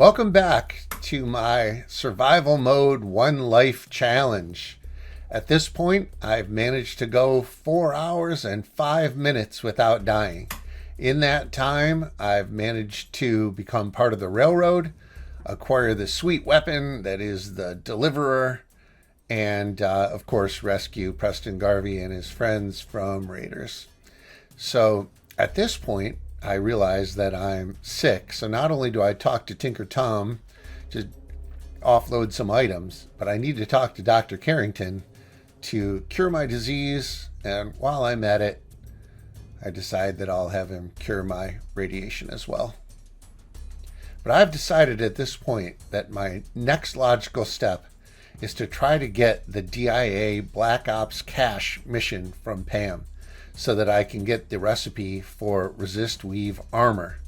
Welcome back to my survival mode 1 life challenge. At this point, I've managed to go 4 hours and 5 minutes without dying. In that time, I've managed to become part of the railroad, acquire the sweet weapon that is the deliverer, and of course rescue Preston Garvey and his friends from raiders. So at this point, I realize that I'm sick. So not only do I talk to Tinker Tom to offload some items, but I need to talk to Dr. Carrington to cure my disease. And while I'm at it, I decide that I'll have him cure my radiation as well. But I've decided at this point that my next logical step is to try to get the DIA Black Ops cache mission from Pam, so that I can get the recipe for resist weave armor.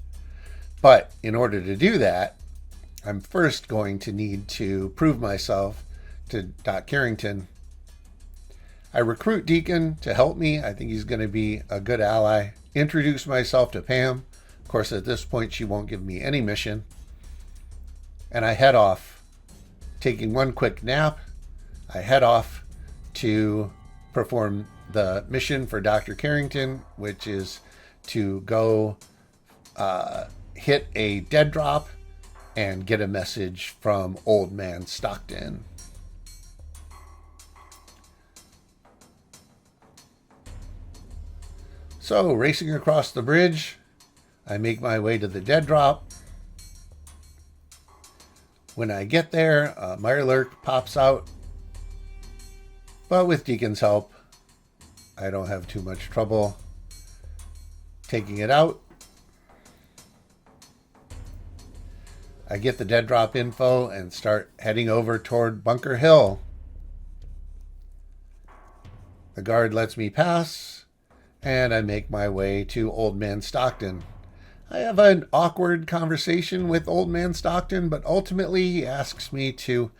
But in order to do that, I'm first going to need to prove myself to Doc Carrington. I recruit Deacon to help me. I think he's going to be a good ally. Introduce myself to Pam. Of course, at this point, she won't give me any mission. And I head off. Taking one quick nap, I head off to perform the mission for Dr. Carrington, which is to go hit a dead drop and get a message from Old Man Stockton. So, racing across the bridge, I make my way to the dead drop. When I get there, a Mirelurk pops out, but with Deacon's help, I don't have too much trouble taking it out. I get the dead drop info and start heading over toward Bunker Hill. The guard lets me pass, and I make my way to Old Man Stockton. I have an awkward conversation with Old Man Stockton, but ultimately he asks me to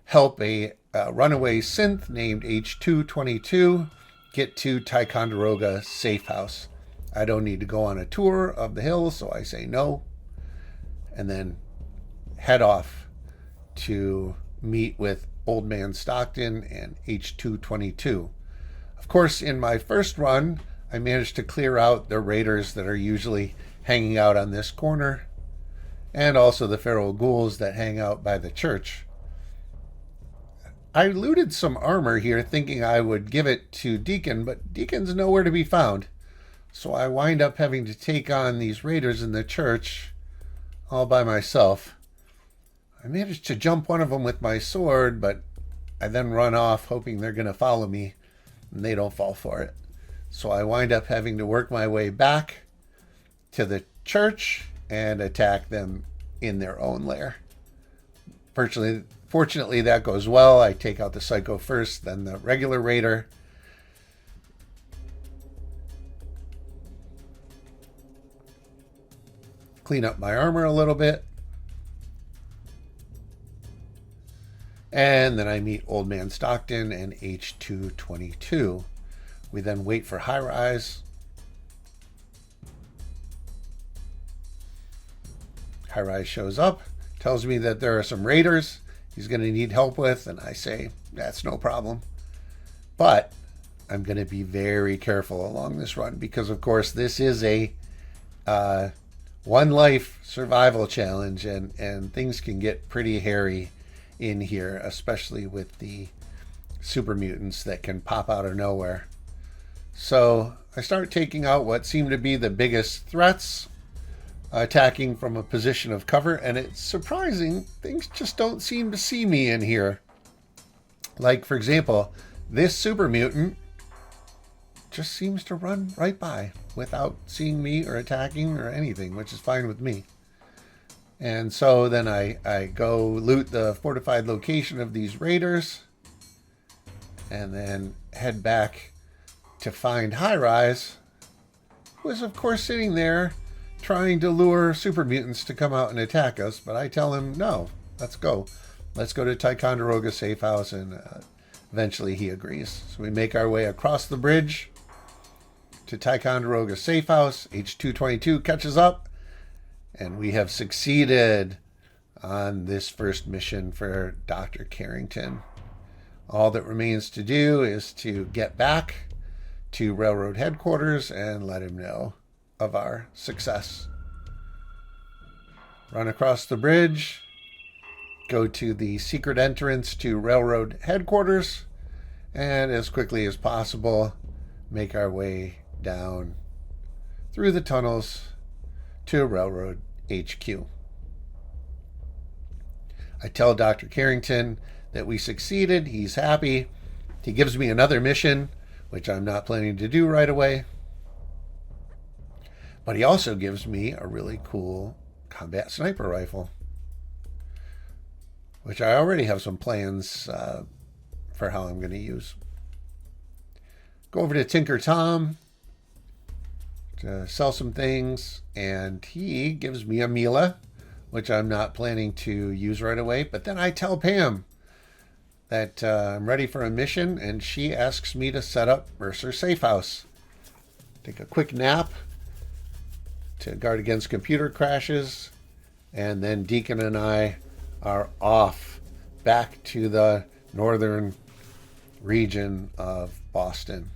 help a runaway synth named H222 get to Ticonderoga Safehouse. I don't need to go on a tour of the hill, so I say no, and then head off to meet with Old Man Stockton and H222. Of course, in my first run, I managed to clear out the raiders that are usually hanging out on this corner, and also the feral ghouls that hang out by the church. I looted some armor here thinking I would give it to Deacon, but Deacon's nowhere to be found. So I wind up having to take on these raiders in the church all by myself. I managed to jump one of them with my sword, but I then run off hoping they're going to follow me, and they don't fall for it. So I wind up having to work my way back to the church and attack them in their own lair. Fortunately, that goes well. I take out the psycho first, then the regular raider. Clean up my armor a little bit. And then I meet Old Man Stockton and H222. We then wait for High Rise. High Rise shows up, tells me that there are some raiders he's going to need help with, and I say, that's no problem. But I'm going to be very careful along this run because, of course, this is a 1 life survival challenge, and things can get pretty hairy in here, especially with the super mutants that can pop out of nowhere. So I start taking out what seem to be the biggest threats, attacking from a position of cover, and it's surprising, things just don't seem to see me in here. Like, for example, this super mutant just seems to run right by without seeing me or attacking or anything, which is fine with me. And so then I go loot the fortified location of these raiders and then head back to find High Rise, who is of course sitting there trying to lure super mutants to come out and attack us, but I tell him, no, let's go to Ticonderoga Safehouse, and eventually he agrees. So we make our way across the bridge to Ticonderoga Safehouse. H222 catches up, and we have succeeded. on this first mission for Dr. Carrington. All that remains to do is to get back to railroad headquarters and let him know of our success. Run across the bridge, go to the secret entrance to railroad headquarters, and as quickly as possible, make our way down through the tunnels to railroad HQ. I tell Dr. Carrington that we succeeded. He's happy. He gives me another mission, which I'm not planning to do right away. But he also gives me a really cool combat sniper rifle, which I already have some plans for how I'm going to use. Go over to Tinker Tom to sell some things, and he gives me a Mila, which I'm not planning to use right away. But then I tell Pam that I'm ready for a mission, and she asks me to set up Mercer Safehouse. Take a quick nap to guard against computer crashes, and then Deacon and I are off back to the northern region of Boston.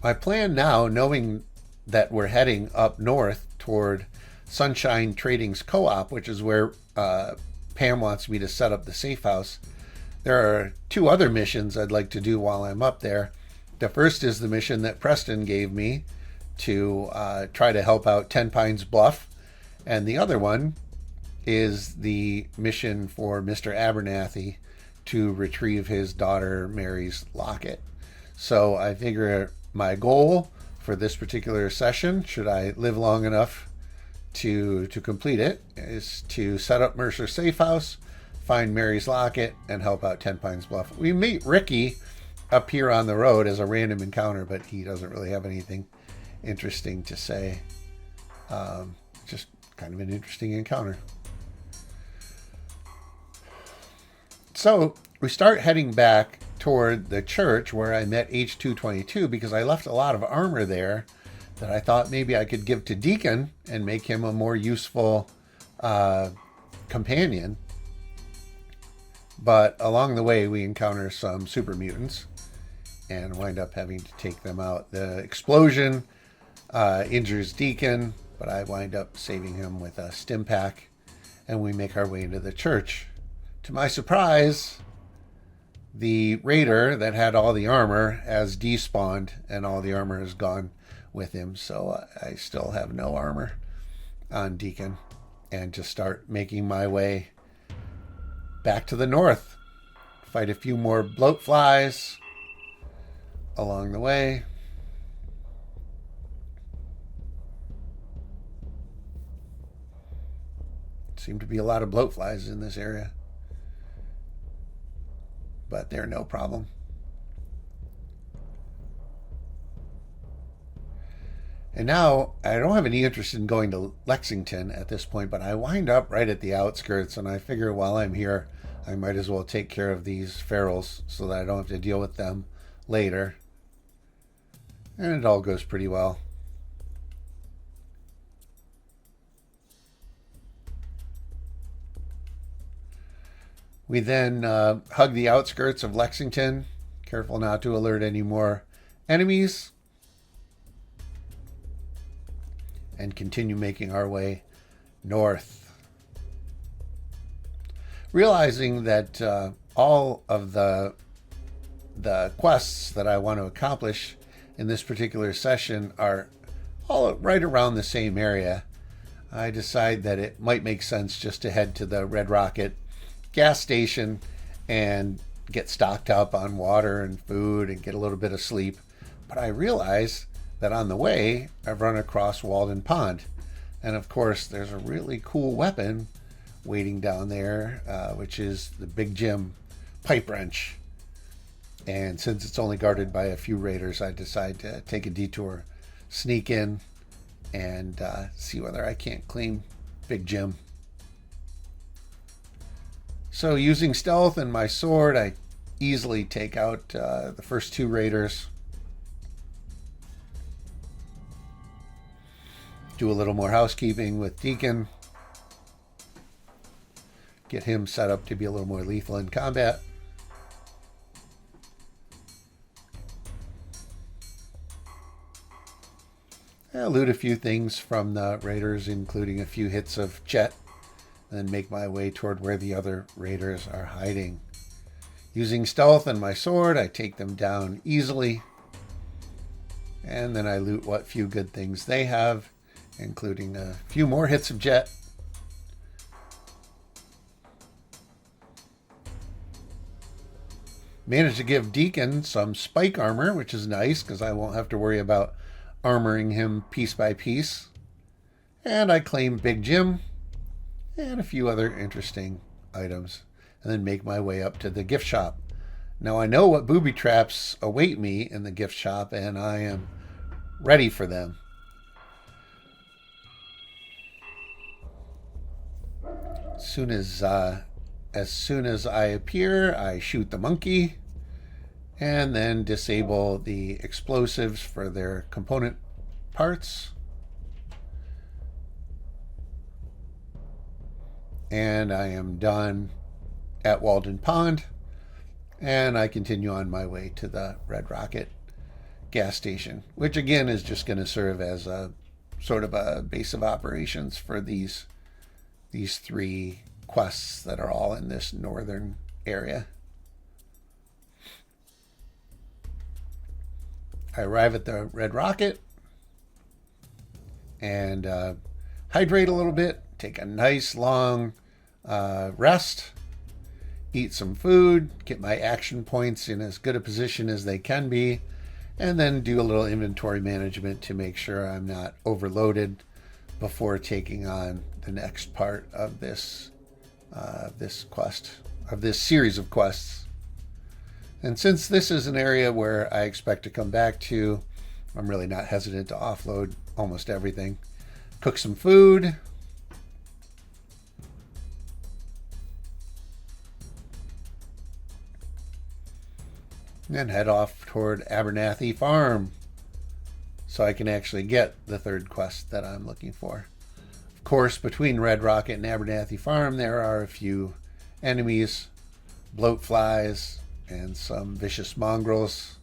My plan now, knowing that we're heading up north toward Sunshine Trading's Co-op, which is where Pam wants me to set up the safe house, there are two other missions I'd like to do while I'm up there. The first is the mission that Preston gave me to try to help out Ten Pines Bluff, and the other one is the mission for Mr. Abernathy to retrieve his daughter Mary's locket. So I figure my goal for this particular session, should I live long enough to complete it, is to set up Mercer Safehouse, find Mary's locket, and help out Ten Pines Bluff. We meet Ricky up here on the road as a random encounter, but he doesn't really have anything interesting to say. Just kind of an interesting encounter. So we start heading back toward the church where I met H222, because I left a lot of armor there that I thought maybe I could give to Deacon and make him a more useful companion. But along the way, we encounter some super mutants and wind up having to take them out. The explosion injures Deacon, but I wind up saving him with a stim pack, and we make our way into the church. To my surprise, the raider that had all the armor has despawned, and all the armor is gone with him, so I still have no armor on Deacon, and just start making my way back to the north. Fight a few more bloat flies along the way. Seem to be a lot of bloat flies in this area, but they're no problem. And now I don't have any interest in going to Lexington at this point, but I wind up right at the outskirts, and I figure while I'm here, I might as well take care of these ferals so that I don't have to deal with them later. And it all goes pretty well. We then hug the outskirts of Lexington, careful not to alert any more enemies, and continue making our way north. Realizing that all of the quests that I want to accomplish in this particular session are all right around the same area, I decide that it might make sense just to head to the Red Rocket gas station and get stocked up on water and food and get a little bit of sleep. But I realize that on the way, I've run across Walden Pond. And of course, there's a really cool weapon waiting down there, which is the Big Jim pipe wrench. And since it's only guarded by a few raiders, I decide to take a detour, sneak in, and see whether I can't claim Big Jim. So using stealth and my sword, I easily take out the first two raiders. do a little more housekeeping with Deacon. Get him set up to be a little more lethal in combat. I'll loot a few things from the raiders, including a few hits of jet, and then make my way toward where the other raiders are hiding. Using stealth and my sword, I take them down easily. And then I loot what few good things they have, including a few more hits of jet. Managed to give Deacon some spike armor, which is nice because I won't have to worry about armoring him piece by piece. And I claim Big Jim and a few other interesting items, and then make my way up to the gift shop. Now I know what booby traps await me in the gift shop, and I am ready for them. As soon as I appear, I shoot the monkey and then disable the explosives for their component parts. And I am done at Walden Pond, and I continue on my way to the Red Rocket gas station, which again is just going to serve as a sort of a base of operations for these three quests that are all in this northern area. I arrive at the Red Rocket and hydrate a little bit, take a nice long rest, eat some food, get my action points in as good a position as they can be, and then do a little inventory management to make sure I'm not overloaded before taking on the next part of this series of quests. And since this is an area where I expect to come back to, I'm really not hesitant to offload almost everything. Cook some food. And then head off toward Abernathy Farm so I can actually get the third quest that I'm looking for. Of course, between Red Rocket and Abernathy Farm, there are a few enemies, bloat flies, and some vicious mongrels,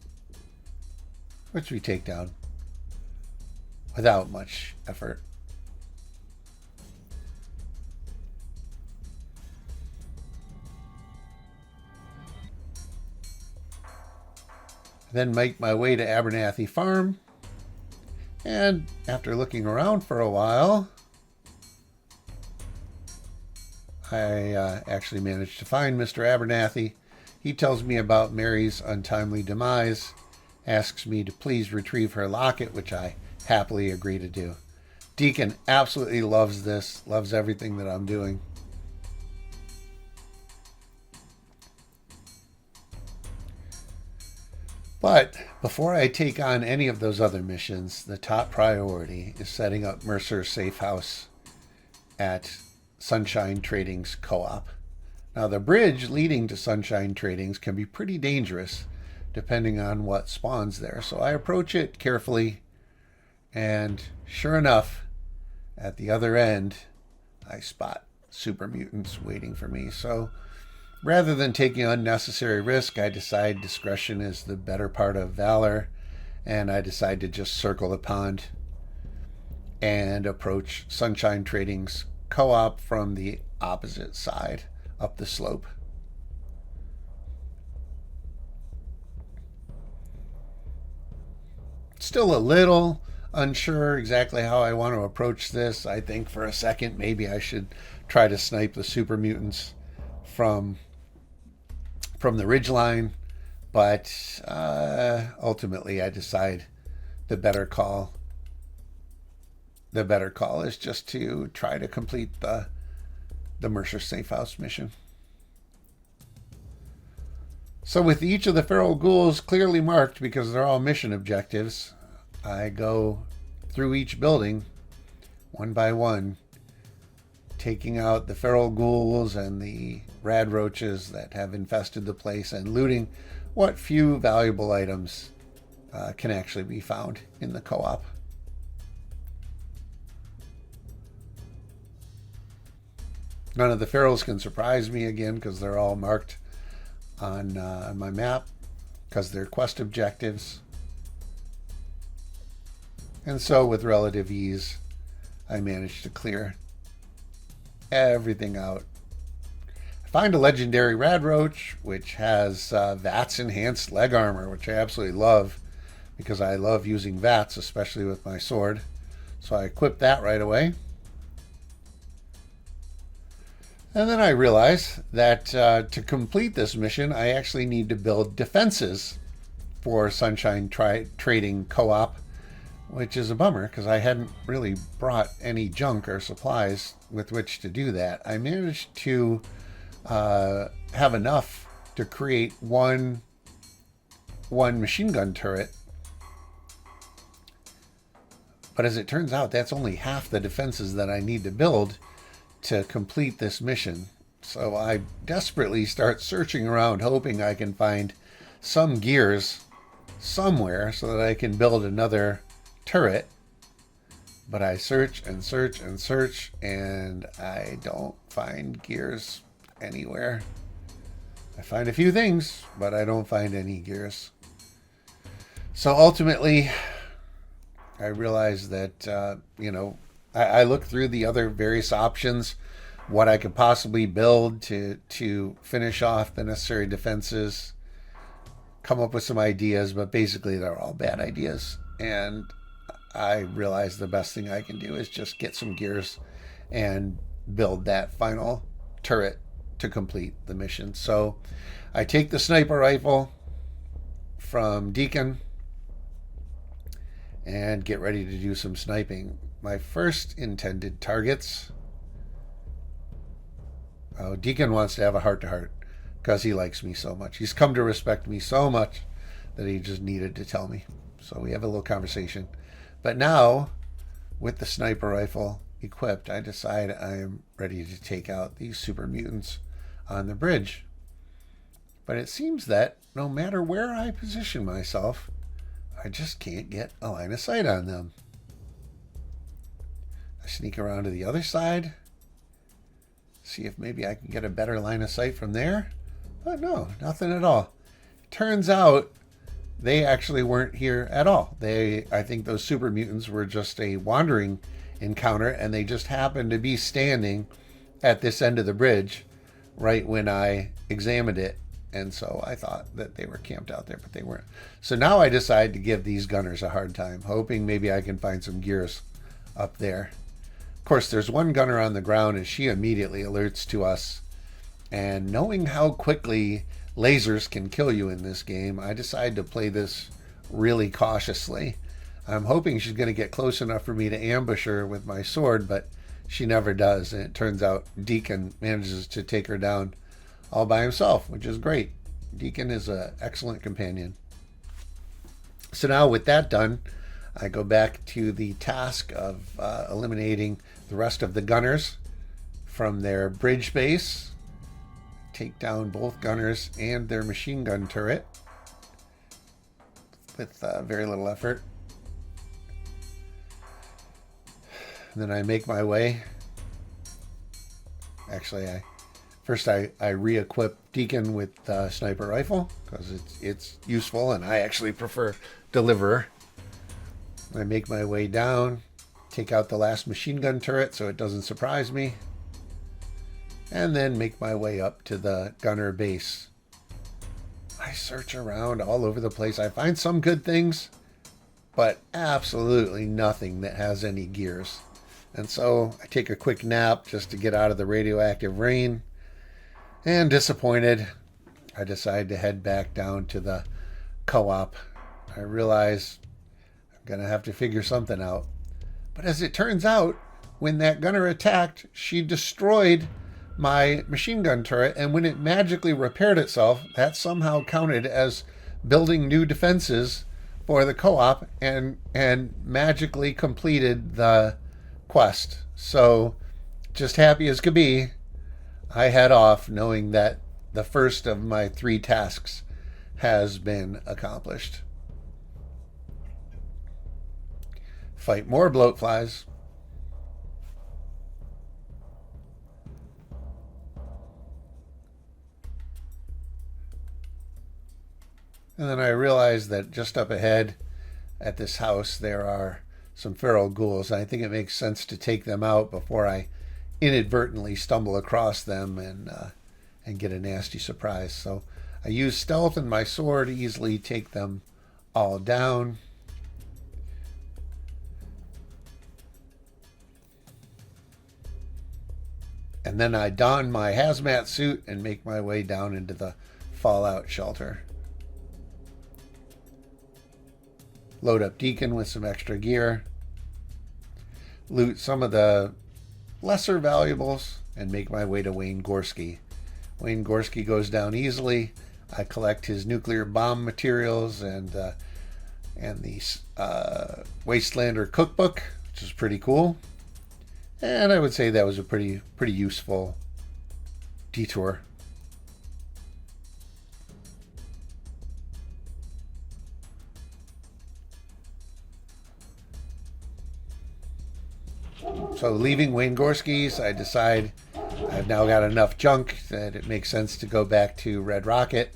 which we take down without much effort. Then make my way to Abernathy Farm, and after looking around for a while, I actually managed to find Mr. Abernathy. He tells me about Mary's untimely demise, asks me to please retrieve her locket, which I happily agree to do. Deacon absolutely loves this, loves everything that I'm doing. But before I take on any of those other missions, the top priority is setting up Mercer Safehouse at Sunshine Trading's Co-op. Now, the bridge leading to Sunshine Trading's can be pretty dangerous depending on what spawns there. So I approach it carefully, and sure enough, at the other end, I spot super mutants waiting for me. So rather than taking unnecessary risk, I decide discretion is the better part of valor, and I decide to just circle the pond and approach Sunshine Trading's Co-op from the opposite side up the slope. Still a little unsure exactly how I want to approach this. I think for a second maybe I should try to snipe the super mutants from the ridgeline, but ultimately I decide the better call is just to try to complete the Mercer Safehouse mission. So with each of the feral ghouls clearly marked because they're all mission objectives, I go through each building one by one, taking out the feral ghouls and the rad roaches that have infested the place and looting what few valuable items can actually be found in the co-op. None of the ferals can surprise me again because they're all marked on my map because they're quest objectives. And so with relative ease, I managed to clear everything out. I find a legendary radroach, which has VATS enhanced leg armor, which I absolutely love because I love using VATS, especially with my sword. So I equip that right away. And then I realized that to complete this mission, I actually need to build defenses for Sunshine Trading Co-op, which is a bummer because I hadn't really brought any junk or supplies with which to do that. I managed to have enough to create one machine gun turret, but as it turns out, that's only half the defenses that I need to build to complete this mission. So I desperately start searching around, hoping I can find some gears somewhere so that I can build another turret. But I search and search and search, and I don't find gears anywhere. I find a few things, but I don't find any gears. So ultimately, I realized that, I looked through the other various options, what I could possibly build to finish off the necessary defenses, come up with some ideas, but basically they're all bad ideas. And I realized the best thing I can do is just get some gears and build that final turret to complete the mission. So I take the sniper rifle from Deacon and get ready to do some sniping. My first intended targets. Oh, Deacon wants to have a heart-to-heart because he likes me so much. He's come to respect me so much that he just needed to tell me. So we have a little conversation. But now, with the sniper rifle equipped, I decide I am ready to take out these super mutants on the bridge. But it seems that no matter where I position myself, I just can't get a line of sight on them. I sneak around to the other side, see if maybe I can get a better line of sight from there. But no, nothing at all. Turns out they actually weren't here at all. I think those super mutants were just a wandering encounter, and they just happened to be standing at this end of the bridge right when I examined it. And so I thought that they were camped out there, but they weren't. So now I decide to give these gunners a hard time, hoping maybe I can find some gears up there. Of course, there's one gunner on the ground, and she immediately alerts to us. And knowing how quickly lasers can kill you in this game, I decide to play this really cautiously. I'm hoping she's going to get close enough for me to ambush her with my sword, but she never does. And it turns out Deacon manages to take her down all by himself, which is great. Deacon is an excellent companion. So now with that done, I go back to the task of eliminating the rest of the gunners from their bridge base. Take down both gunners and their machine gun turret with very little effort. And then I make my way. Actually, I re-equip Deacon with sniper rifle because it's useful, and I actually prefer deliverer. I make my way down, take out the last machine gun turret so it doesn't surprise me, and then make my way up to the gunner base. I search around all over the place. I find some good things, but absolutely nothing that has any gears. And so I take a quick nap just to get out of the radioactive rain. And disappointed, I decide to head back down to the co-op. I realize I'm going to have to figure something out. But as it turns out, when that gunner attacked, she destroyed my machine gun turret, and when it magically repaired itself, that somehow counted as building new defenses for the co-op and magically completed the quest. So, just happy as could be, I head off knowing that the first of my 3 tasks has been accomplished. Fight more bloatflies. And then I realized that just up ahead at this house there are some feral ghouls. I think it makes sense to take them out before I inadvertently stumble across them and get a nasty surprise. So I use stealth and my sword to easily take them all down. And then I don my hazmat suit and make my way down into the fallout shelter. Load up Deacon with some extra gear. Loot some of the lesser valuables and make my way to Wayne Gorski. Wayne Gorski goes down easily. I collect his nuclear bomb materials and the Wastelander cookbook, which is pretty cool. And I would say that was a pretty useful detour. So leaving Wayne Gorski's, I decide I've now got enough junk that it makes sense to go back to Red Rocket,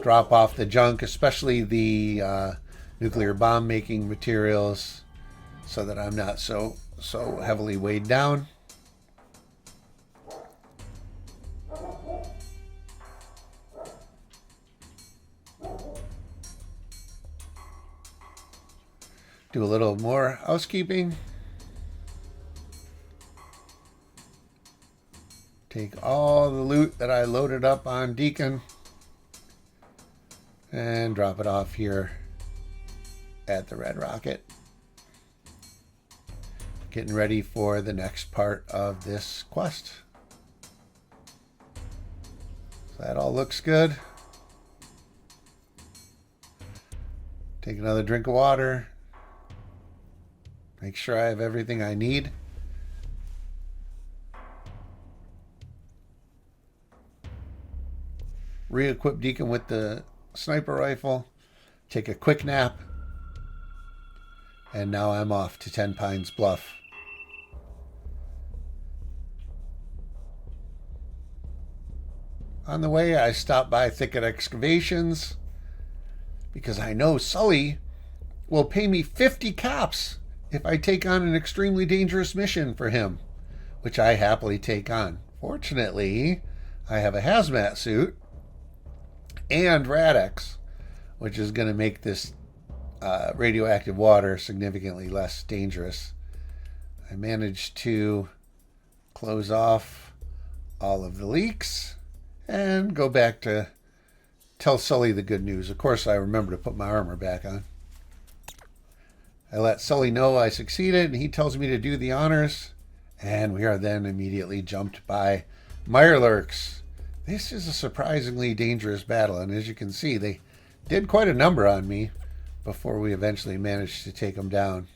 drop off the junk, especially the nuclear bomb making materials, so that I'm not so heavily weighed down. Do a little more housekeeping. Take all the loot that I loaded up on Deacon and drop it off here at the Red Rocket. Getting ready for the next part of this quest. So that all looks good. Take another drink of water. Make sure I have everything I need. Re-equip Deacon with the sniper rifle. Take a quick nap. And now I'm off to 10 Pines Bluff. On the way, I stopped by Thicket Excavations because I know Sully will pay me 50 caps if I take on an extremely dangerous mission for him, which I happily take on. Fortunately, I have a hazmat suit and Radex, which is going to make this radioactive water significantly less dangerous. I managed to close off all of the leaks and go back to tell Sully the good news. Of course, I remember to put my armor back on. I let Sully know I succeeded, and he tells me to do the honors, and we are then immediately jumped by Mirelurks. This is a surprisingly dangerous battle, and as you can see, they did quite a number on me before we eventually managed to take them down.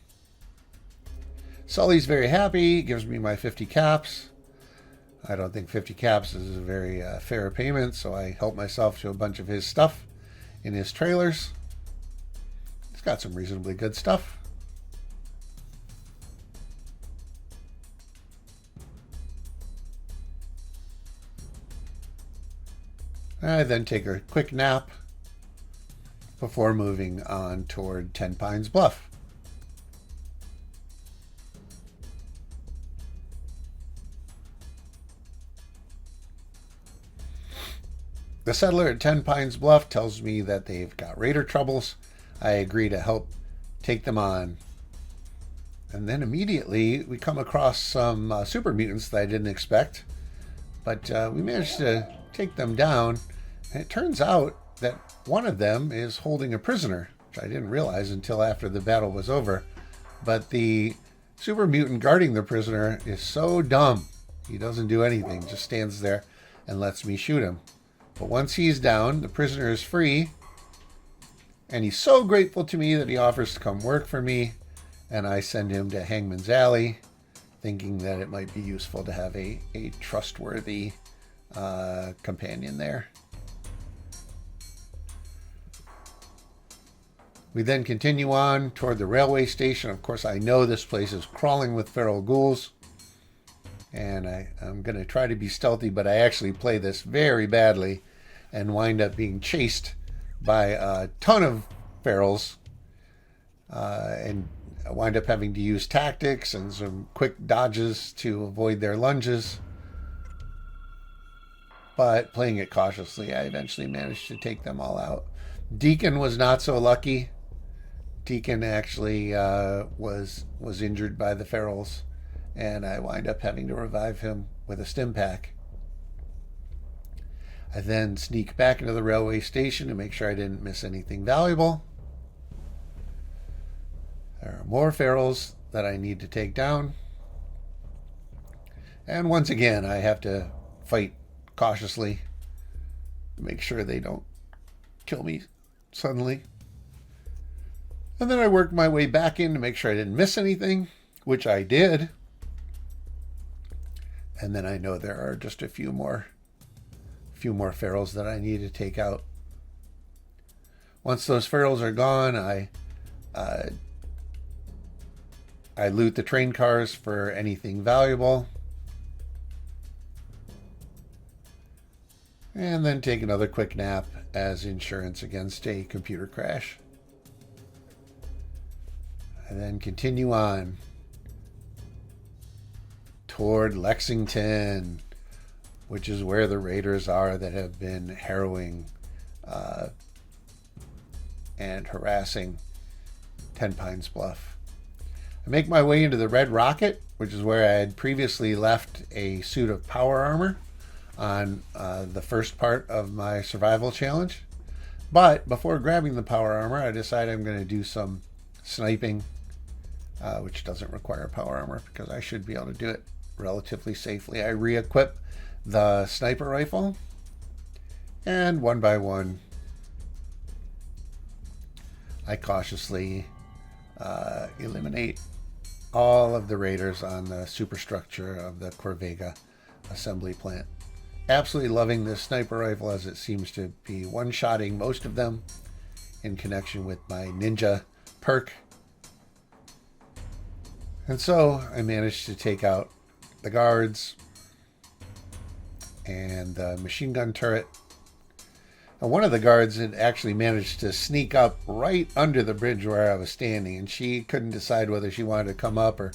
Sully's very happy, gives me my 50 caps. I don't think 50 caps is a very fair payment, so I help myself to a bunch of his stuff in his trailers. He's got some reasonably good stuff. I then take a quick nap before moving on toward 10 Pines Bluff. The settler at 10 Pines Bluff tells me that they've got raider troubles. I agree to help take them on. And then immediately we come across some super mutants that I didn't expect. But we managed to take them down. And it turns out that one of them is holding a prisoner, which I didn't realize until after the battle was over. But the super mutant guarding the prisoner is so dumb. He doesn't do anything, just stands there and lets me shoot him. But once he's down, the prisoner is free. And he's so grateful to me that he offers to come work for me. And I send him to Hangman's Alley, thinking that it might be useful to have a trustworthy companion there. We then continue on toward the railway station. Of course, I know this place is crawling with feral ghouls. And I'm going to try to be stealthy, but I actually play this very badly and wind up being chased by a ton of ferals, and I wind up having to use tactics and some quick dodges to avoid their lunges. But playing it cautiously, I eventually managed to take them all out. Deacon was not so lucky. Deacon actually was injured by the ferals, and I wind up having to revive him with a stim pack. I then sneak back into the railway station to make sure I didn't miss anything valuable. There are more ferals that I need to take down. And once again, I have to fight cautiously to make sure they don't kill me suddenly. And then I work my way back in to make sure I didn't miss anything, which I did. And then I know there are just a few more ferals that I need to take out. Once those ferals are gone, I loot the train cars for anything valuable. And then take another quick nap as insurance against a computer crash. And then continue on toward Lexington, which is where the raiders are that have been harrowing and harassing Ten Pines Bluff. I make my way into the Red Rocket, which is where I had previously left a suit of power armor on the first part of my survival challenge. But before grabbing the power armor, I decide I'm going to do some sniping, which doesn't require power armor because I should be able to do it relatively safely. I re-equip the sniper rifle, and one by one, I cautiously eliminate all of the raiders on the superstructure of the Corvega assembly plant. Absolutely loving this sniper rifle, as it seems to be one-shotting most of them in connection with my ninja perk. And so I managed to take out the guards and the machine gun turret. And one of the guards had actually managed to sneak up right under the bridge where I was standing, and she couldn't decide whether she wanted to come up or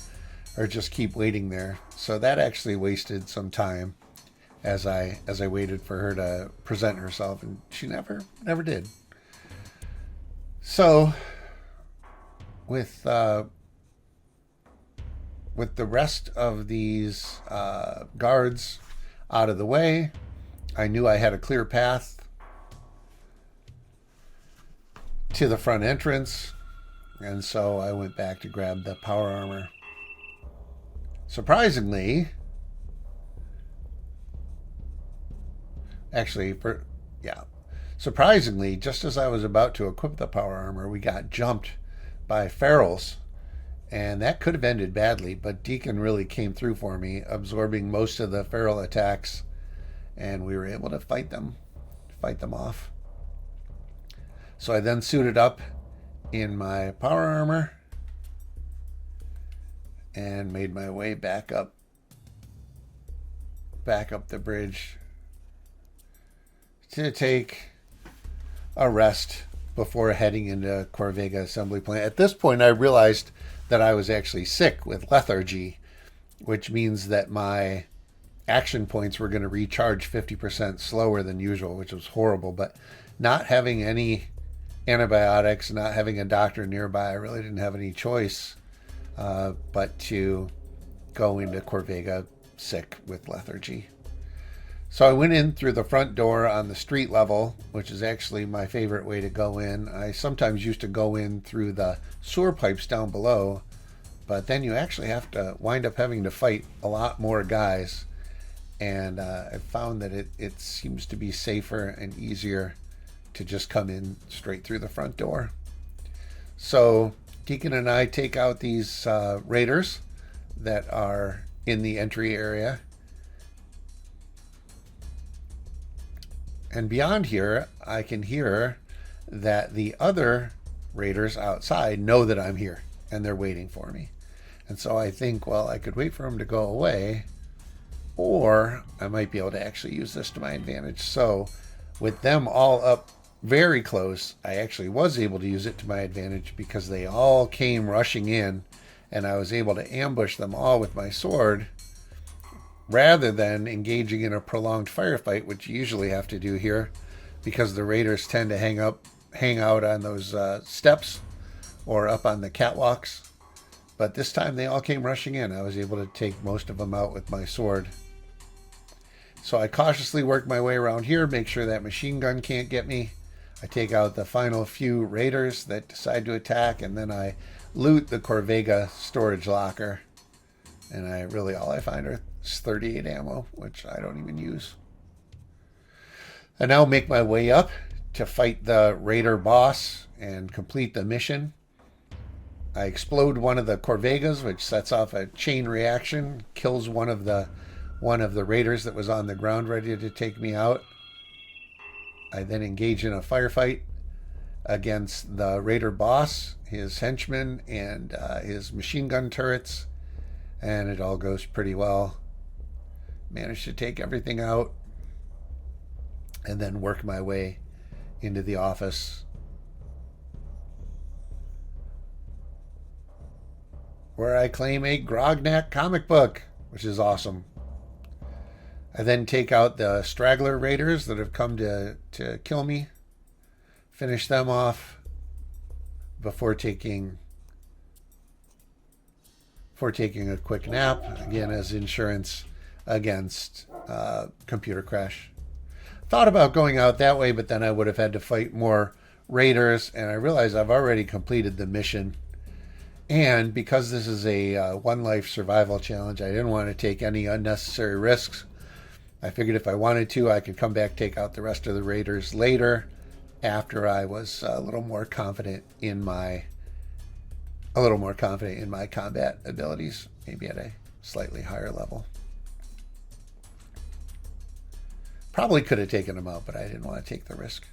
just keep waiting there. So that actually wasted some time as I waited for her to present herself, and she never did. So with the rest of these guards out of the way, I knew I had a clear path to the front entrance, and so I went back to grab the power armor. Surprisingly, just as I was about to equip the power armor, we got jumped by ferals, and that could have ended badly, but Deacon really came through for me, absorbing most of the feral attacks, and we were able to fight them off. So I then suited up in my power armor and made my way back up the bridge to take a rest before heading into Corvega assembly plant. At this point, I realized that I was actually sick with lethargy, which means that my action points were going to recharge 50% slower than usual, which was horrible. But not having any antibiotics, not having a doctor nearby, I really didn't have any choice but to go into Corvega sick with lethargy. So I went in through the front door on the street level, which is actually my favorite way to go in. I sometimes used to go in through the sewer pipes down below, but then you actually have to wind up having to fight a lot more guys. And I found that it seems to be safer and easier to just come in straight through the front door. So Deacon and I take out these raiders that are in the entry area. And beyond here, I can hear that the other raiders outside know that I'm here and they're waiting for me. And so I think, well, I could wait for them to go away, or I might be able to actually use this to my advantage. So with them all up very close, I actually was able to use it to my advantage because they all came rushing in, and I was able to ambush them all with my sword rather than engaging in a prolonged firefight, which you usually have to do here because the raiders tend to hang out on those steps or up on the catwalks. But this time they all came rushing in. I was able to take most of them out with my sword. So I cautiously work my way around here, make sure that machine gun can't get me. I take out the final few raiders that decide to attack, and then I loot the Corvega storage locker. And all I find is 38 ammo, which I don't even use. I now make my way up to fight the raider boss and complete the mission. I explode one of the Corvegas, which sets off a chain reaction, kills one of the raiders that was on the ground ready to take me out. I then engage in a firefight against the raider boss, his henchmen, and his machine gun turrets, and it all goes pretty well. Managed to take everything out and then work my way into the office, where I claim a Grognak comic book, which is awesome. I then take out the straggler raiders that have come to kill me, finish them off before taking a quick nap, again as insurance against computer crash. Thought about going out that way, but then I would have had to fight more raiders, and I realized I've already completed the mission. And because this is a one life survival challenge, I didn't want to take any unnecessary risks. I figured if I wanted to, I could come back, take out the rest of the raiders later, after I was a little more confident in my combat abilities, maybe at a slightly higher level. Probably could have taken them out, but I didn't want to take the risk.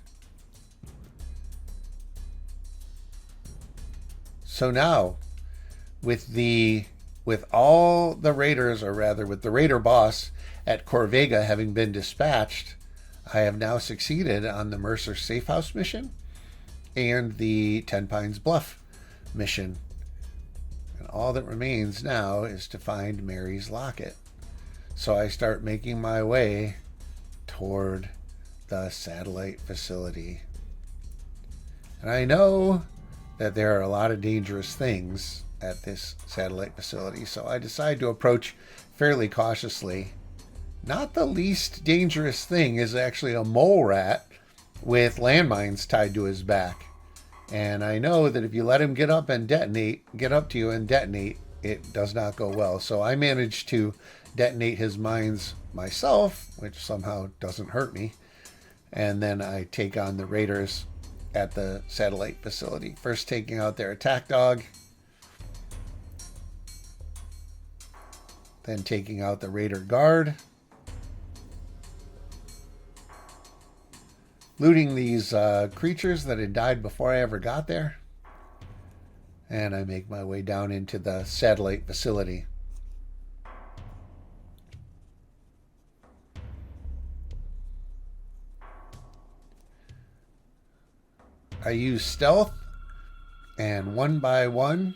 So now, with all the raiders, or rather with the raider boss at Corvega having been dispatched, I have now succeeded on the Mercer Safehouse mission and the Ten Pines Bluff mission. And all that remains now is to find Mary's locket. So I start making my way toward the satellite facility. And I know that there are a lot of dangerous things at this satellite facility, so I decide to approach fairly cautiously. Not the least dangerous thing is actually a mole rat with landmines tied to his back. And I know that if you let him get up to you and detonate, it does not go well. So I managed to detonate his mines myself, which somehow doesn't hurt me. And then I take on the raiders at the satellite facility. First taking out their attack dog. Then taking out the raider guard. Looting these creatures that had died before I ever got there. And I make my way down into the satellite facility. I use stealth and one by one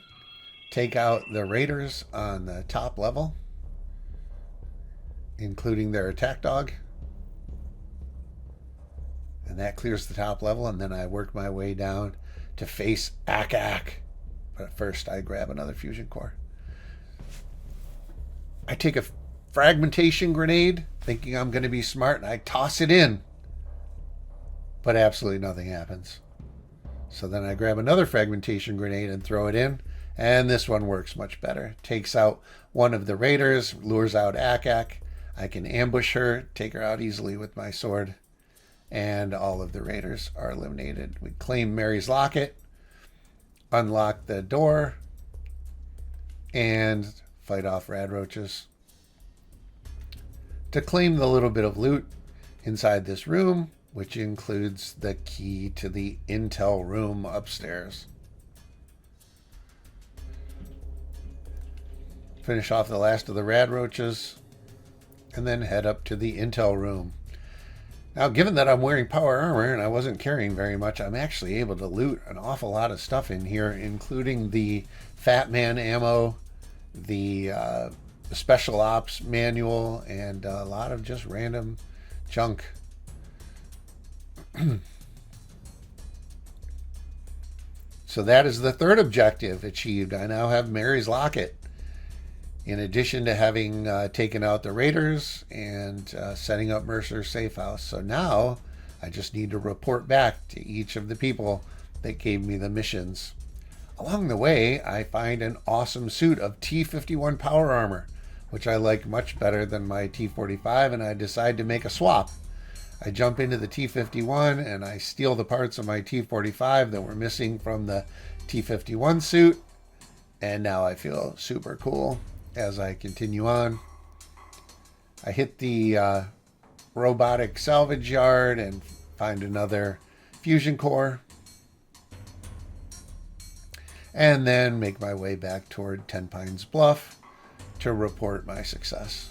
take out the raiders on the top level, including their attack dog. And that clears the top level, and then I work my way down to face Ak. But first I grab another fusion core. I take a fragmentation grenade, thinking I'm going to be smart, and I toss it in. But absolutely nothing happens. So then I grab another fragmentation grenade and throw it in, and this one works much better. Takes out one of the raiders, lures out Ak. I can ambush her, take her out easily with my sword, and all of the raiders are eliminated. We claim Mary's locket, unlock the door, and fight off rad roaches. To claim the little bit of loot inside this room, which includes the key to the intel room upstairs. Finish off the last of the rad roaches, and then head up to the intel room. Now, given that I'm wearing power armor and I wasn't carrying very much, I'm actually able to loot an awful lot of stuff in here, including the Fat Man ammo, the Special Ops manual, and a lot of just random junk. So that is the third objective achieved. I now have Mary's locket, in addition to having taken out the raiders and setting up Mercer Safehouse. So now I just need to report back to each of the people that gave me the missions. Along the way, I find an awesome suit of T-51 power armor, which I like much better than my T-45, and I decide to make a swap. I jump into the T-51 and I steal the parts of my T-45 that were missing from the T-51 suit, and now I feel super cool as I continue on. I hit the robotic salvage yard and find another fusion core, and then make my way back toward 10 Pines Bluff to report my success.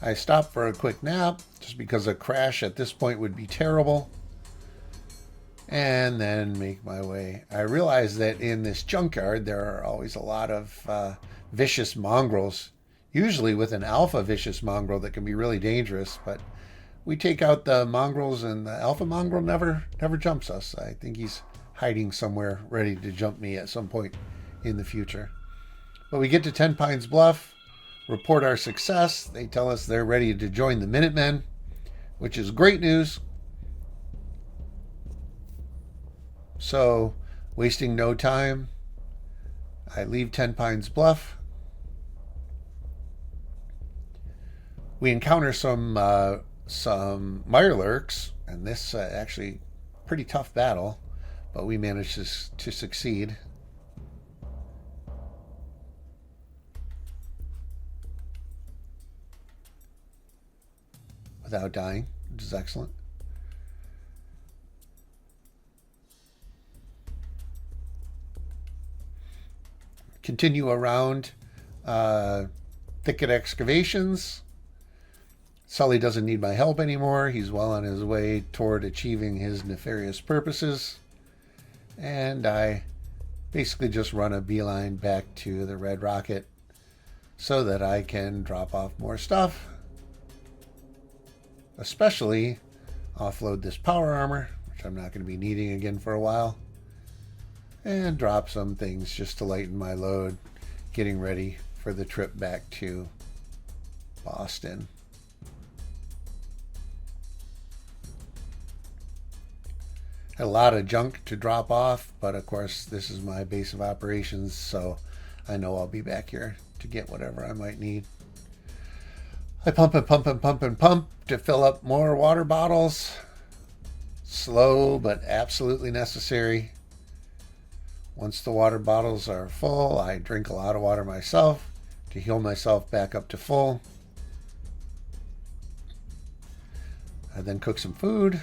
I stop for a quick nap, just because a crash at this point would be terrible, and then make my way. I realize that in this junkyard there are always a lot of vicious mongrels, usually with an alpha vicious mongrel that can be really dangerous, but we take out the mongrels and the alpha mongrel never jumps us. I think he's hiding somewhere ready to jump me at some point in the future. But we get to 10 Pines Bluff, report our success. They tell us they're ready to join the Minutemen, which is great news. So, wasting no time, I leave 10 Pines Bluff. We encounter some Mirelurks, and this actually pretty tough battle, but we managed to succeed. Without dying, which is excellent. Continue around Thicket Excavations. Sully doesn't need my help anymore. He's well on his way toward achieving his nefarious purposes. And I basically just run a beeline back to the Red Rocket so that I can drop off more stuff. Especially offload this power armor, which I'm not going to be needing again for a while, and drop some things just to lighten my load, getting ready for the trip back to Boston. Had a lot of junk to drop off, but of course this is my base of operations, so I know I'll be back here to get whatever I might need. I pump and pump and pump and pump to fill up more water bottles. Slow, but absolutely necessary. Once the water bottles are full, I drink a lot of water myself to heal myself back up to full. I then cook some food.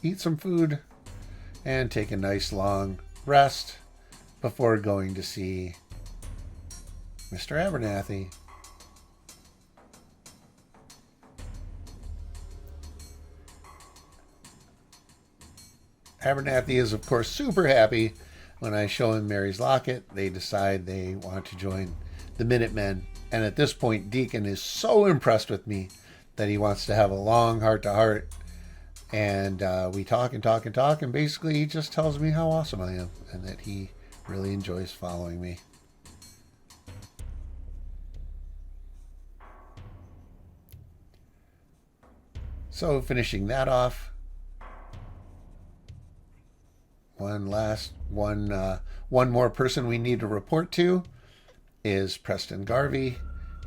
Eat some food and take a nice long rest before going to see Mr. Abernathy. Abernathy is, of course, super happy when I show him Mary's locket. They decide they want to join the Minutemen. And at this point, Deacon is so impressed with me that he wants to have a long heart-to-heart. And we talk and talk and talk. And basically, he just tells me how awesome I am and that he really enjoys following me. So finishing that off, one more person we need to report to is Preston Garvey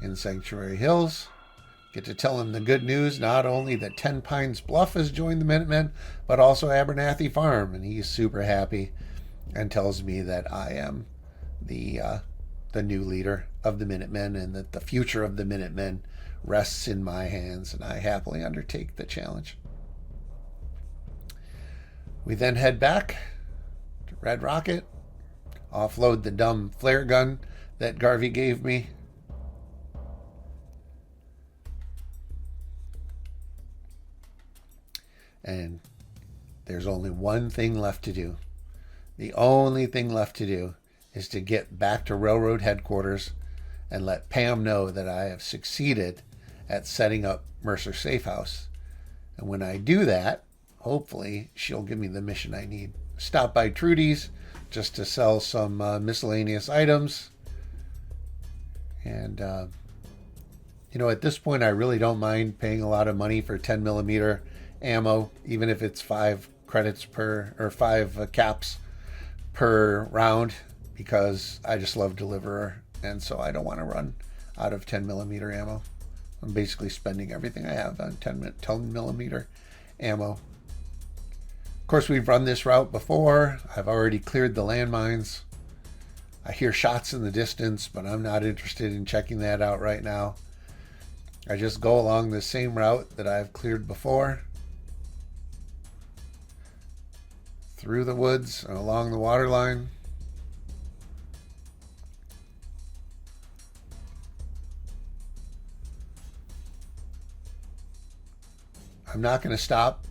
in Sanctuary Hills. Get to tell him the good news, not only that 10 Pines Bluff has joined the Minutemen, but also Abernathy Farm, and he's super happy and tells me that I am the new leader of the Minutemen and that the future of the Minutemen rests in my hands, and I happily undertake the challenge. We then head back to Red Rocket, offload the dumb flare gun that Garvey gave me. And there's only one thing left to do. The only thing left to do is to get back to railroad headquarters and let Pam know that I have succeeded at setting up Mercer Safehouse. And when I do that, hopefully she'll give me the mission I need. Stop by Trudy's just to sell some miscellaneous items. And, at this point, I really don't mind paying a lot of money for 10 millimeter ammo, even if it's 5 credits per, or 5 caps per round, because I just love Deliverer, and so I don't want to run out of 10 millimeter ammo. I'm basically spending everything I have on 10 millimeter ammo. Of course, we've run this route before. I've already cleared the landmines. I hear shots in the distance, but I'm not interested in checking that out right now. I just go along the same route that I've cleared before, through the woods and along the water line. I'm not going to stop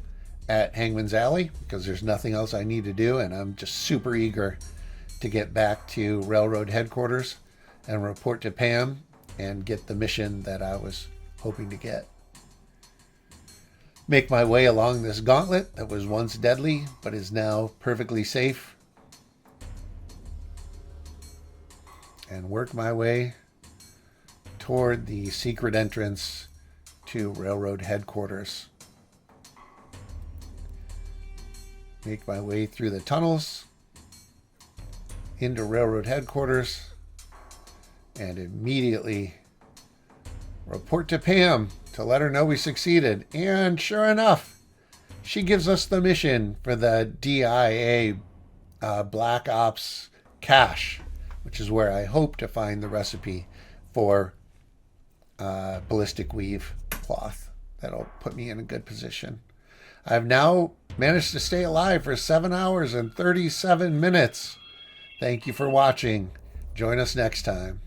at Hangman's Alley because there's nothing else I need to do, and I'm just super eager to get back to railroad headquarters and report to Pam and get the mission that I was hoping to get. Make my way along this gauntlet that was once deadly but is now perfectly safe, and work my way toward the secret entrance to railroad headquarters. Make my way through the tunnels into railroad headquarters and immediately report to Pam to let her know we succeeded. And sure enough, she gives us the mission for the DIA Black Ops cache, which is where I hope to find the recipe for ballistic weave cloth. That'll put me in a good position. I've now managed to stay alive for 7 hours and 37 minutes. Thank you for watching. Join us next time.